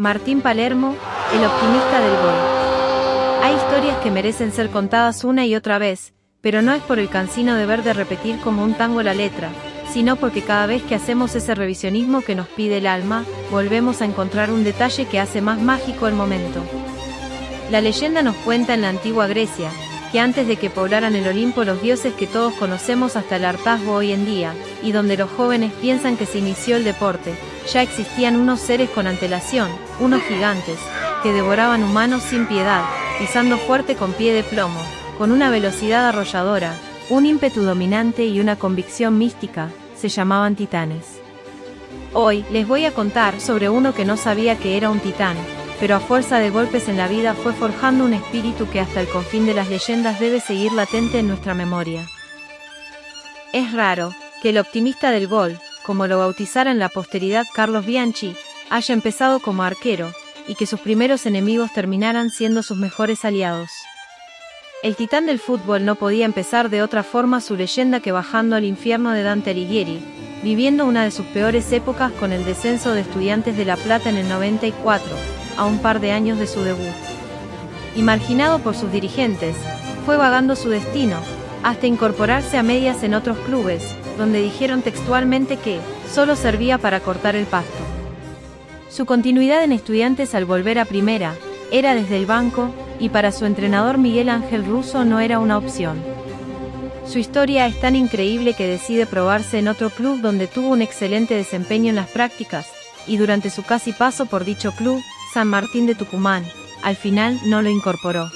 Martín Palermo, el optimista del gol. Hay historias que merecen ser contadas una y otra vez, pero no es por el cansino deber de repetir como un tango la letra, sino porque cada vez que hacemos ese revisionismo que nos pide el alma, volvemos a encontrar un detalle que hace más mágico el momento. La leyenda nos cuenta en la antigua Grecia, que antes de que poblaran el Olimpo los dioses que todos conocemos hasta el hartazgo hoy en día, y donde los jóvenes piensan que se inició el deporte, ya existían unos seres con antelación, unos gigantes, que devoraban humanos sin piedad, pisando fuerte con pie de plomo, con una velocidad arrolladora, un ímpetu dominante y una convicción mística, se llamaban titanes. Hoy les voy a contar sobre uno que no sabía que era un titán, pero a fuerza de golpes en la vida fue forjando un espíritu que hasta el confín de las leyendas debe seguir latente en nuestra memoria. Es raro que el optimista del gol, como lo bautizara en la posteridad Carlos Bianchi, haya empezado como arquero, y que sus primeros enemigos terminaran siendo sus mejores aliados. El titán del fútbol no podía empezar de otra forma su leyenda que bajando al infierno de Dante Alighieri, viviendo una de sus peores épocas con el descenso de Estudiantes de La Plata en el 94, a un par de años de su debut. Y marginado por sus dirigentes, fue vagando su destino, hasta incorporarse a medias en otros clubes, donde dijeron textualmente que solo servía para cortar el pasto. Su continuidad en Estudiantes al volver a primera, era desde el banco, y para su entrenador Miguel Ángel Russo no era una opción. Su historia es tan increíble que decide probarse en otro club donde tuvo un excelente desempeño en las prácticas, y durante su casi paso por dicho club, San Martín de Tucumán, al final no lo incorporó.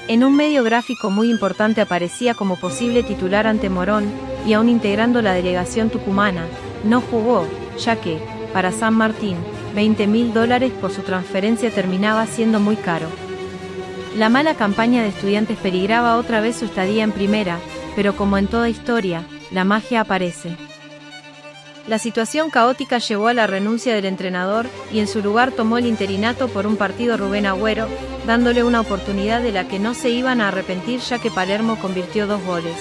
En un medio gráfico muy importante aparecía como posible titular ante Morón, y aún integrando la delegación tucumana, no jugó, ya que, para San Martín, $20.000 por su transferencia terminaba siendo muy caro. La mala campaña de Estudiantes peligraba otra vez su estadía en primera, pero como en toda historia, la magia aparece. La situación caótica llevó a la renuncia del entrenador, y en su lugar tomó el interinato por un partido Rubén Agüero, dándole una oportunidad de la que no se iban a arrepentir ya que Palermo convirtió 2 goles.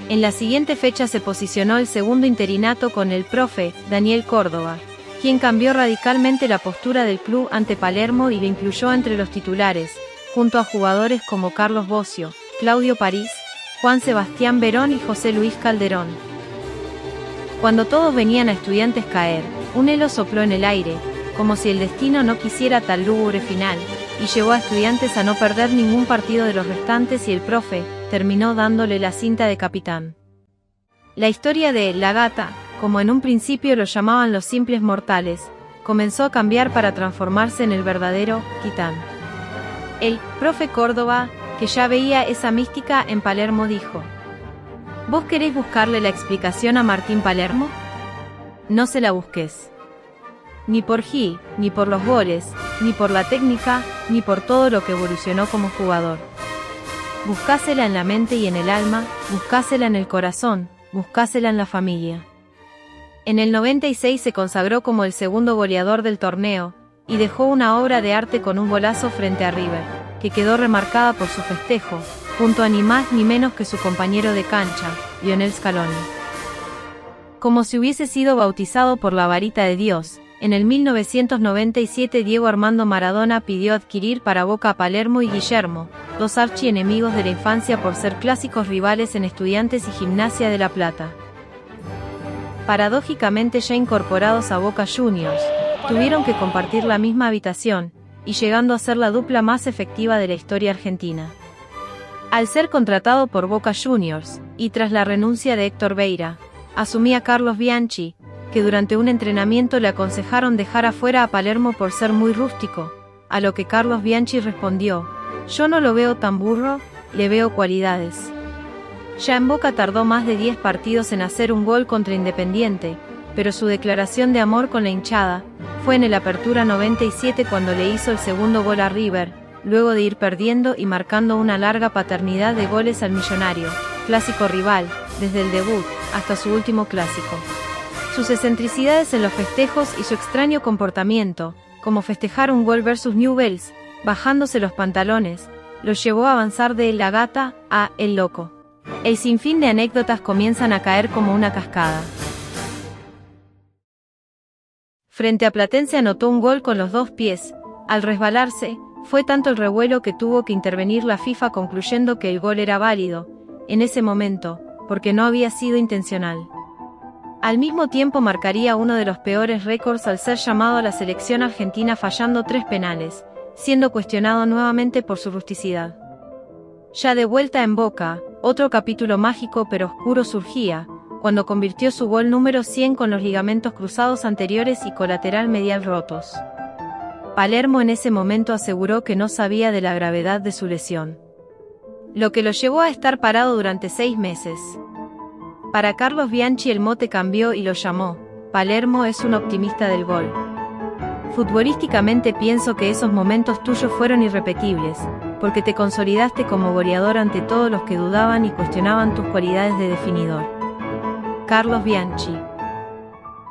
En la siguiente fecha se posicionó el segundo interinato con el profe, Daniel Córdoba, quien cambió radicalmente la postura del club ante Palermo y lo incluyó entre los titulares, junto a jugadores como Carlos Bocio, Claudio París, Juan Sebastián Verón y José Luis Calderón. Cuando todos venían a Estudiantes caer, un helo sopló en el aire, como si el destino no quisiera tal lúgubre final, y llevó a Estudiantes a no perder ningún partido de los restantes y el profe terminó dándole la cinta de capitán. La historia de La Gata, como en un principio lo llamaban los simples mortales, comenzó a cambiar para transformarse en el verdadero titán. El profe Córdoba, que ya veía esa mística en Palermo, dijo: ¿Vos querés buscarle la explicación a Martín Palermo? No se la busques. Ni por G, ni por los goles, ni por la técnica, ni por todo lo que evolucionó como jugador. Buscásela en la mente y en el alma, buscásela en el corazón, buscásela en la familia. En el 96 se consagró como el segundo goleador del torneo, y dejó una obra de arte con un golazo frente a River, que quedó remarcada por su festejo, junto a ni más ni menos que su compañero de cancha, Lionel Scaloni. Como si hubiese sido bautizado por la varita de Dios, en el 1997 Diego Armando Maradona pidió adquirir para Boca a Palermo y Guillermo, 2 archienemigos de la infancia por ser clásicos rivales en Estudiantes y Gimnasia de La Plata. Paradójicamente ya incorporados a Boca Juniors, tuvieron que compartir la misma habitación, y llegando a ser la dupla más efectiva de la historia argentina. Al ser contratado por Boca Juniors, y tras la renuncia de Héctor Beira, asumía Carlos Bianchi, que durante un entrenamiento le aconsejaron dejar afuera a Palermo por ser muy rústico, a lo que Carlos Bianchi respondió: yo no lo veo tan burro, le veo cualidades. Ya en Boca tardó más de 10 partidos en hacer un gol contra Independiente, pero su declaración de amor con la hinchada fue en el Apertura 97 cuando le hizo el segundo gol a River, luego de ir perdiendo y marcando una larga paternidad de goles al Millonario, clásico rival, desde el debut hasta su último clásico. Sus excentricidades en los festejos y su extraño comportamiento, como festejar un gol versus Newell's, bajándose los pantalones, los llevó a avanzar de La Gata a El Loco. El sinfín de anécdotas comienzan a caer como una cascada. Frente a Platense anotó un gol con los 2 pies. Al resbalarse, fue tanto el revuelo que tuvo que intervenir la FIFA concluyendo que el gol era válido, en ese momento, porque no había sido intencional. Al mismo tiempo marcaría uno de los peores récords al ser llamado a la selección argentina fallando 3 penales, siendo cuestionado nuevamente por su rusticidad. Ya de vuelta en Boca, otro capítulo mágico pero oscuro surgía, cuando convirtió su gol número 100 con los ligamentos cruzados anteriores y colateral medial rotos. Palermo en ese momento aseguró que no sabía de la gravedad de su lesión, lo que lo llevó a estar parado durante 6 meses. Para Carlos Bianchi el mote cambió y lo llamó: Palermo es un optimista del gol. Futbolísticamente pienso que esos momentos tuyos fueron irrepetibles, porque te consolidaste como goleador ante todos los que dudaban y cuestionaban tus cualidades de definidor. Carlos Bianchi.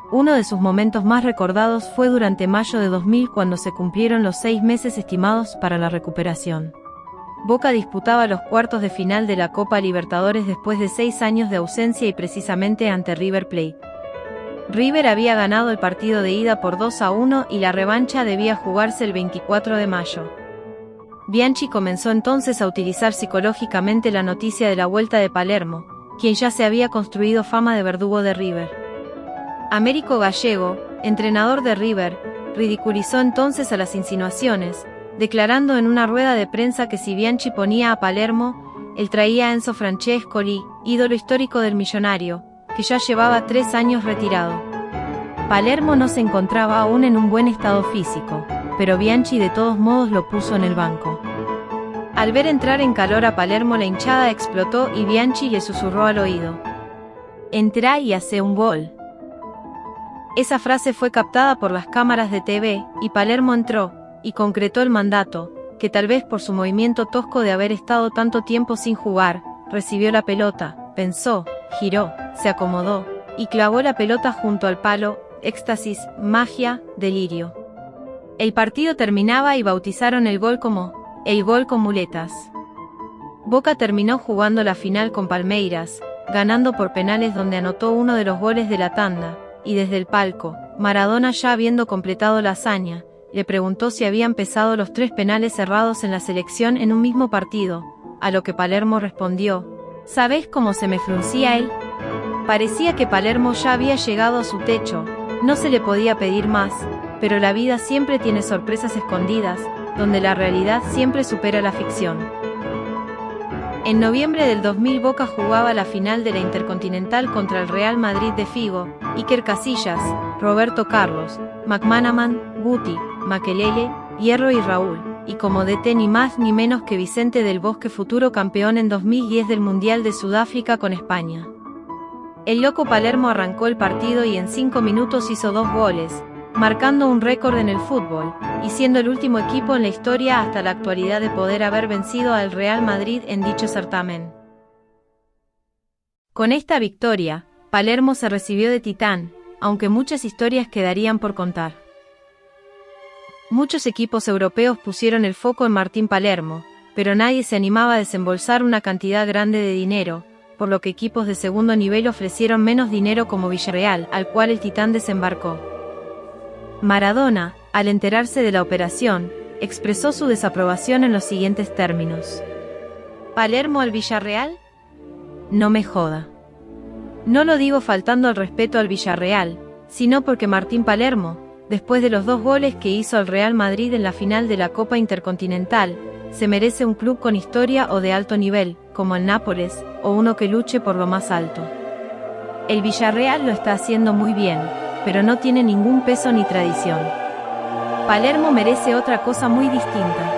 Uno de sus momentos más recordados fue durante mayo de 2000 cuando se cumplieron los 6 meses estimados para la recuperación. Boca disputaba los cuartos de final de la Copa Libertadores después de 6 años de ausencia y precisamente ante River Plate. River había ganado el partido de ida por 2-1 y la revancha debía jugarse el 24 de mayo. Bianchi comenzó entonces a utilizar psicológicamente la noticia de la vuelta de Palermo, quien ya se había construido fama de verdugo de River. Américo Gallego, entrenador de River, ridiculizó entonces a las insinuaciones, declarando en una rueda de prensa que si Bianchi ponía a Palermo, él traía a Enzo Francescoli, ídolo histórico del millonario, que ya llevaba 3 años retirado. Palermo no se encontraba aún en un buen estado físico, pero Bianchi de todos modos lo puso en el banco. Al ver entrar en calor a Palermo la hinchada explotó y Bianchi le susurró al oído: «Entrá y hace un gol». Esa frase fue captada por las cámaras de TV, y Palermo entró, y concretó el mandato, que tal vez por su movimiento tosco de haber estado tanto tiempo sin jugar, recibió la pelota, pensó, giró, se acomodó, y clavó la pelota junto al palo, éxtasis, magia, delirio. El partido terminaba y bautizaron el gol como el gol con muletas. Boca terminó jugando la final con Palmeiras, ganando por penales donde anotó uno de los goles de la tanda, y desde el palco, Maradona, ya habiendo completado la hazaña, le preguntó si habían pesado los 3 penales errados en la selección en un mismo partido, a lo que Palermo respondió: ¿Sabés cómo se me fruncía él? Parecía que Palermo ya había llegado a su techo, no se le podía pedir más, pero la vida siempre tiene sorpresas escondidas, donde la realidad siempre supera la ficción. En noviembre del 2000 Boca jugaba la final de la Intercontinental contra el Real Madrid de Figo, Iker Casillas, Roberto Carlos, McManaman, Guti, Makelele, Hierro y Raúl, y como DT ni más ni menos que Vicente del Bosque, futuro campeón en 2010 del Mundial de Sudáfrica con España. El loco Palermo arrancó el partido y en 5 minutos hizo 2 goles, marcando un récord en el fútbol, y siendo el último equipo en la historia hasta la actualidad de poder haber vencido al Real Madrid en dicho certamen. Con esta victoria, Palermo se recibió de titán, aunque muchas historias quedarían por contar. Muchos equipos europeos pusieron el foco en Martín Palermo, pero nadie se animaba a desembolsar una cantidad grande de dinero, por lo que equipos de segundo nivel ofrecieron menos dinero como Villarreal, al cual el titán desembarcó. Maradona, al enterarse de la operación, expresó su desaprobación en los siguientes términos: ¿Palermo al Villarreal? No me joda. No lo digo faltando al respeto al Villarreal, sino porque Martín Palermo, después de los 2 goles que hizo al Real Madrid en la final de la Copa Intercontinental, se merece un club con historia o de alto nivel, como el Nápoles, o uno que luche por lo más alto. El Villarreal lo está haciendo muy bien, pero no tiene ningún peso ni tradición. Palermo merece otra cosa muy distinta.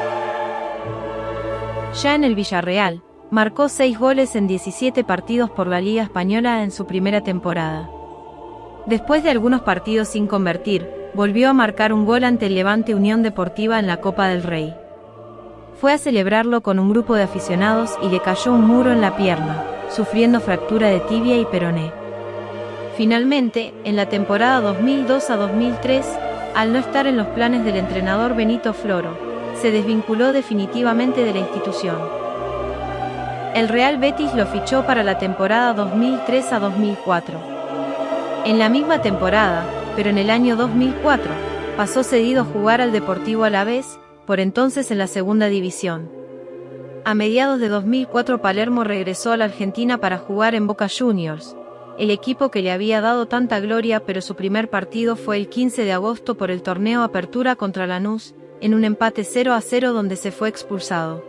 Ya en el Villarreal, marcó 6 goles en 17 partidos por la Liga Española en su primera temporada. Después de algunos partidos sin convertir, volvió a marcar un gol ante el Levante Unión Deportiva en la Copa del Rey. Fue a celebrarlo con un grupo de aficionados y le cayó un muro en la pierna, sufriendo fractura de tibia y peroné. Finalmente, en la temporada 2002 a 2003, al no estar en los planes del entrenador Benito Floro, se desvinculó definitivamente de la institución. El Real Betis lo fichó para la temporada 2003 a 2004. En la misma temporada, pero en el año 2004 pasó cedido a jugar al Deportivo Alavés, por entonces en la segunda división. A mediados de 2004 Palermo regresó a la Argentina para jugar en Boca Juniors, el equipo que le había dado tanta gloria, pero su primer partido fue el 15 de agosto por el torneo Apertura contra Lanús, en un empate 0-0 donde se fue expulsado.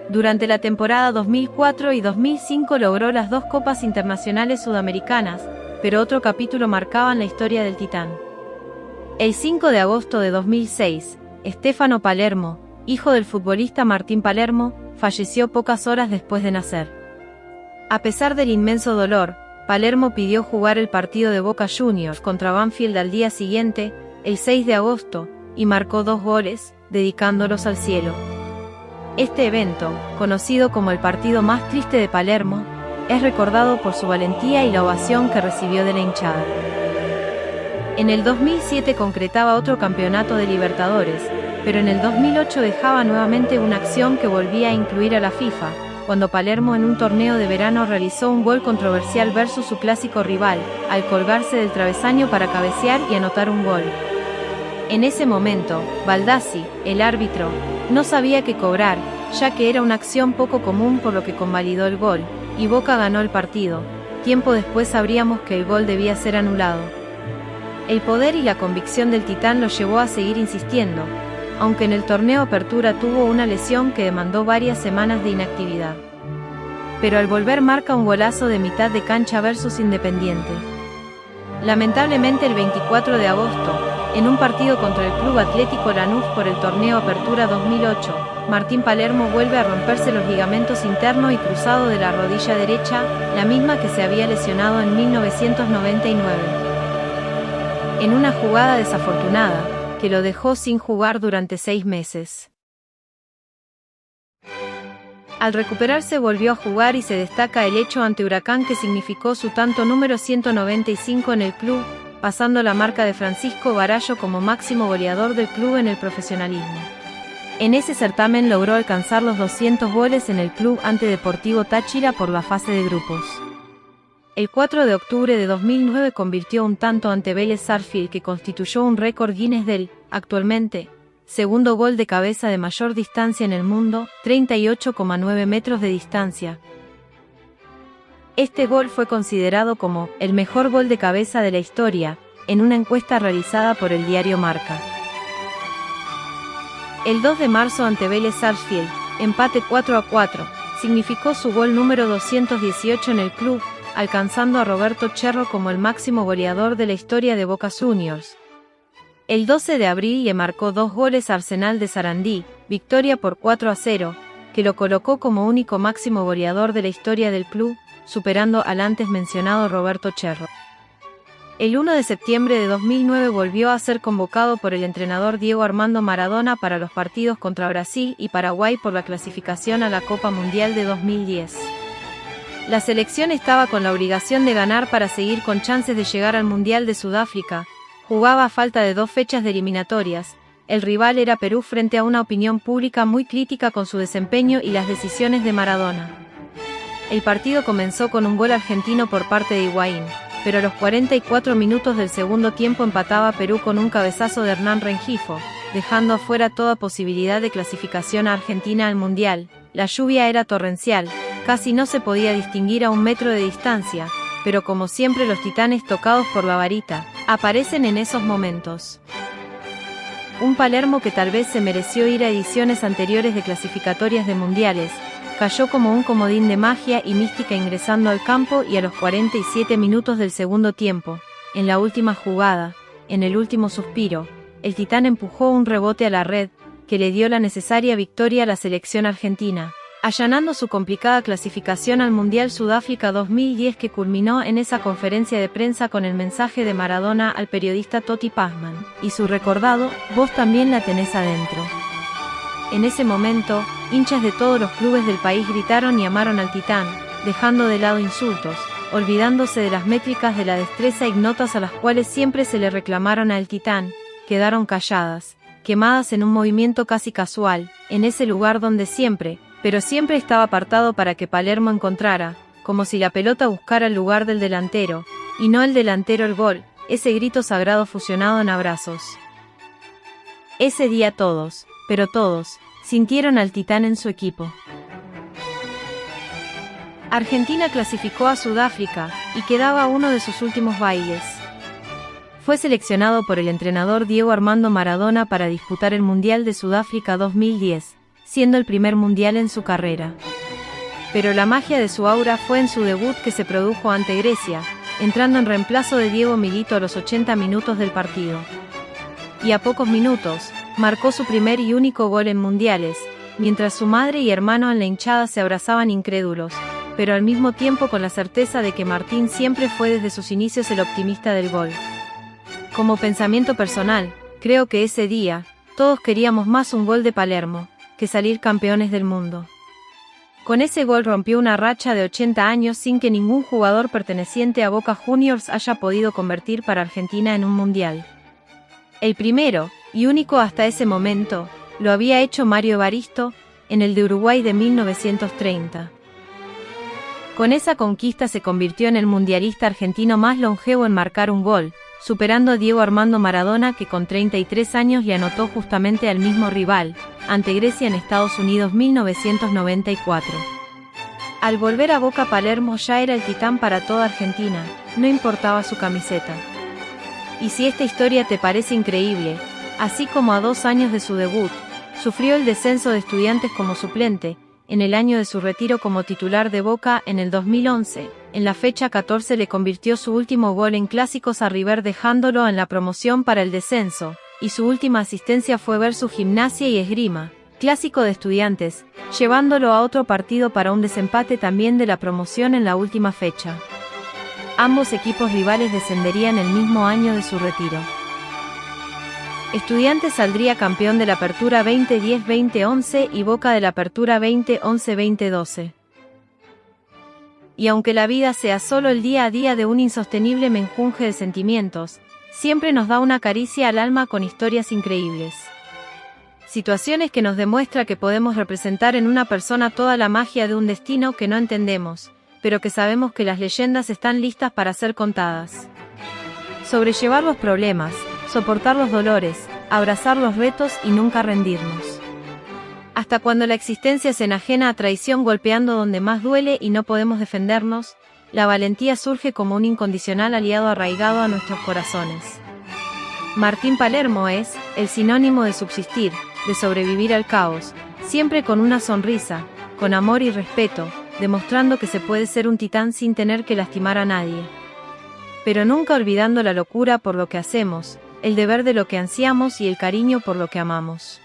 Durante la temporada 2004 y 2005 logró las 2 Copas Internacionales Sudamericanas, pero otro capítulo marcaba en la historia del Titán. El 5 de agosto de 2006, Stefano Palermo, hijo del futbolista Martín Palermo, falleció pocas horas después de nacer. A pesar del inmenso dolor, Palermo pidió jugar el partido de Boca Juniors contra Banfield al día siguiente, el 6 de agosto, y marcó 2 goles, dedicándolos al cielo. Este evento, conocido como el partido más triste de Palermo, es recordado por su valentía y la ovación que recibió de la hinchada. En el 2007 concretaba otro campeonato de Libertadores, pero en el 2008 dejaba nuevamente una acción que volvía a incluir a la FIFA, cuando Palermo en un torneo de verano realizó un gol controversial versus su clásico rival, al colgarse del travesaño para cabecear y anotar un gol. En ese momento, Baldassi, el árbitro, no sabía qué cobrar, ya que era una acción poco común, por lo que convalidó el gol, y Boca ganó el partido. Tiempo después sabríamos que el gol debía ser anulado. El poder y la convicción del Titán lo llevó a seguir insistiendo, aunque en el torneo Apertura tuvo una lesión que demandó varias semanas de inactividad. Pero al volver marca un golazo de mitad de cancha versus Independiente. Lamentablemente el 24 de agosto, en un partido contra el Club Atlético Lanús por el torneo Apertura 2008, Martín Palermo vuelve a romperse los ligamentos interno y cruzado de la rodilla derecha, la misma que se había lesionado en 1999. En una jugada desafortunada, que lo dejó sin jugar durante 6 meses. Al recuperarse volvió a jugar y se destaca el hecho ante Huracán, que significó su tanto número 195 en el club, pasando la marca de Francisco Varallo como máximo goleador del club en el profesionalismo. En ese certamen logró alcanzar los 200 goles en el club ante Deportivo Táchira por la fase de grupos. El 4 de octubre de 2009 convirtió un tanto ante Vélez Sarsfield, que constituyó un récord Guinness del, actualmente, segundo gol de cabeza de mayor distancia en el mundo, 38,9 metros de distancia. Este gol fue considerado como el mejor gol de cabeza de la historia, en una encuesta realizada por el diario Marca. El 2 de marzo ante Vélez Sarsfield, empate 4-4, significó su gol número 218 en el club, alcanzando a Roberto Cherro como el máximo goleador de la historia de Boca Juniors. El 12 de abril le marcó 2 goles a Arsenal de Sarandí, victoria por 4-0, que lo colocó como único máximo goleador de la historia del club, superando al antes mencionado Roberto Cherro. El 1 de septiembre de 2009 volvió a ser convocado por el entrenador Diego Armando Maradona para los partidos contra Brasil y Paraguay por la clasificación a la Copa Mundial de 2010. La selección estaba con la obligación de ganar para seguir con chances de llegar al Mundial de Sudáfrica. Jugaba a falta de 2 fechas de eliminatorias. El rival era Perú, frente a una opinión pública muy crítica con su desempeño y las decisiones de Maradona. El partido comenzó con un gol argentino por parte de Higuaín, pero a los 44 minutos del segundo tiempo empataba Perú con un cabezazo de Hernán Rengifo, dejando afuera toda posibilidad de clasificación a Argentina al Mundial. La lluvia era torrencial, casi no se podía distinguir a 1 metro de distancia, pero como siempre los titanes tocados por la varita, aparecen en esos momentos. Un Palermo que tal vez se mereció ir a ediciones anteriores de clasificatorias de mundiales, cayó como un comodín de magia y mística ingresando al campo, y a los 47 minutos del segundo tiempo, en la última jugada, en el último suspiro, el titán empujó un rebote a la red, que le dio la necesaria victoria a la selección argentina, allanando su complicada clasificación al Mundial Sudáfrica 2010, que culminó en esa conferencia de prensa con el mensaje de Maradona al periodista Totti Pazman, y su recordado: "Vos también la tenés adentro". En ese momento, hinchas de todos los clubes del país gritaron y amaron al titán, dejando de lado insultos, olvidándose de las métricas de la destreza ignotas a las cuales siempre se le reclamaron al titán. Quedaron calladas, quemadas en un movimiento casi casual, en ese lugar donde siempre, pero siempre estaba apartado para que Palermo encontrara, como si la pelota buscara el lugar del delantero, y no el delantero el gol, ese grito sagrado fusionado en abrazos. Ese día todos, pero todos, sintieron al titán en su equipo. Argentina clasificó a Sudáfrica, y quedaba uno de sus últimos bailes. Fue seleccionado por el entrenador Diego Armando Maradona para disputar el Mundial de Sudáfrica 2010, siendo el primer mundial en su carrera. Pero la magia de su aura fue en su debut que se produjo ante Grecia, entrando en reemplazo de Diego Milito a los 80 minutos del partido. Y a pocos minutos, marcó su primer y único gol en mundiales, mientras su madre y hermano en la hinchada se abrazaban incrédulos, pero al mismo tiempo con la certeza de que Martín siempre fue desde sus inicios el optimista del gol. Como pensamiento personal, creo que ese día, todos queríamos más un gol de Palermo, que salir campeones del mundo. Con ese gol rompió una racha de 80 años sin que ningún jugador perteneciente a Boca Juniors haya podido convertir para Argentina en un mundial. El primero, y único hasta ese momento, lo había hecho Mario Evaristo, en el de Uruguay de 1930. Con esa conquista se convirtió en el mundialista argentino más longevo en marcar un gol, superando a Diego Armando Maradona que con 33 años le anotó justamente al mismo rival, ante Grecia en Estados Unidos 1994. Al volver a Boca, Palermo ya era el titán para toda Argentina, no importaba su camiseta. Y si esta historia te parece increíble, así como a 2 años de su debut, sufrió el descenso de Estudiantes como suplente, en el año de su retiro como titular de Boca en el 2011, en la fecha 14 le convirtió su último gol en clásicos a River dejándolo en la promoción para el descenso, y su última asistencia fue ver su Gimnasia y Esgrima, clásico de Estudiantes, llevándolo a otro partido para un desempate también de la promoción en la última fecha. Ambos equipos rivales descenderían el mismo año de su retiro. Estudiantes saldría campeón de la Apertura 2010-2011 y Boca de la Apertura 2011-2012. Y aunque la vida sea solo el día a día de un insostenible menjunje de sentimientos, siempre nos da una caricia al alma con historias increíbles. Situaciones que nos demuestra que podemos representar en una persona toda la magia de un destino que no entendemos, pero que sabemos que las leyendas están listas para ser contadas. Sobrellevar los problemas, soportar los dolores, abrazar los retos y nunca rendirnos. Hasta cuando la existencia se enajena a traición golpeando donde más duele y no podemos defendernos, la valentía surge como un incondicional aliado arraigado a nuestros corazones. Martín Palermo es el sinónimo de subsistir, de sobrevivir al caos, siempre con una sonrisa, con amor y respeto, demostrando que se puede ser un titán sin tener que lastimar a nadie. Pero nunca olvidando la locura por lo que hacemos, el deber de lo que ansiamos y el cariño por lo que amamos.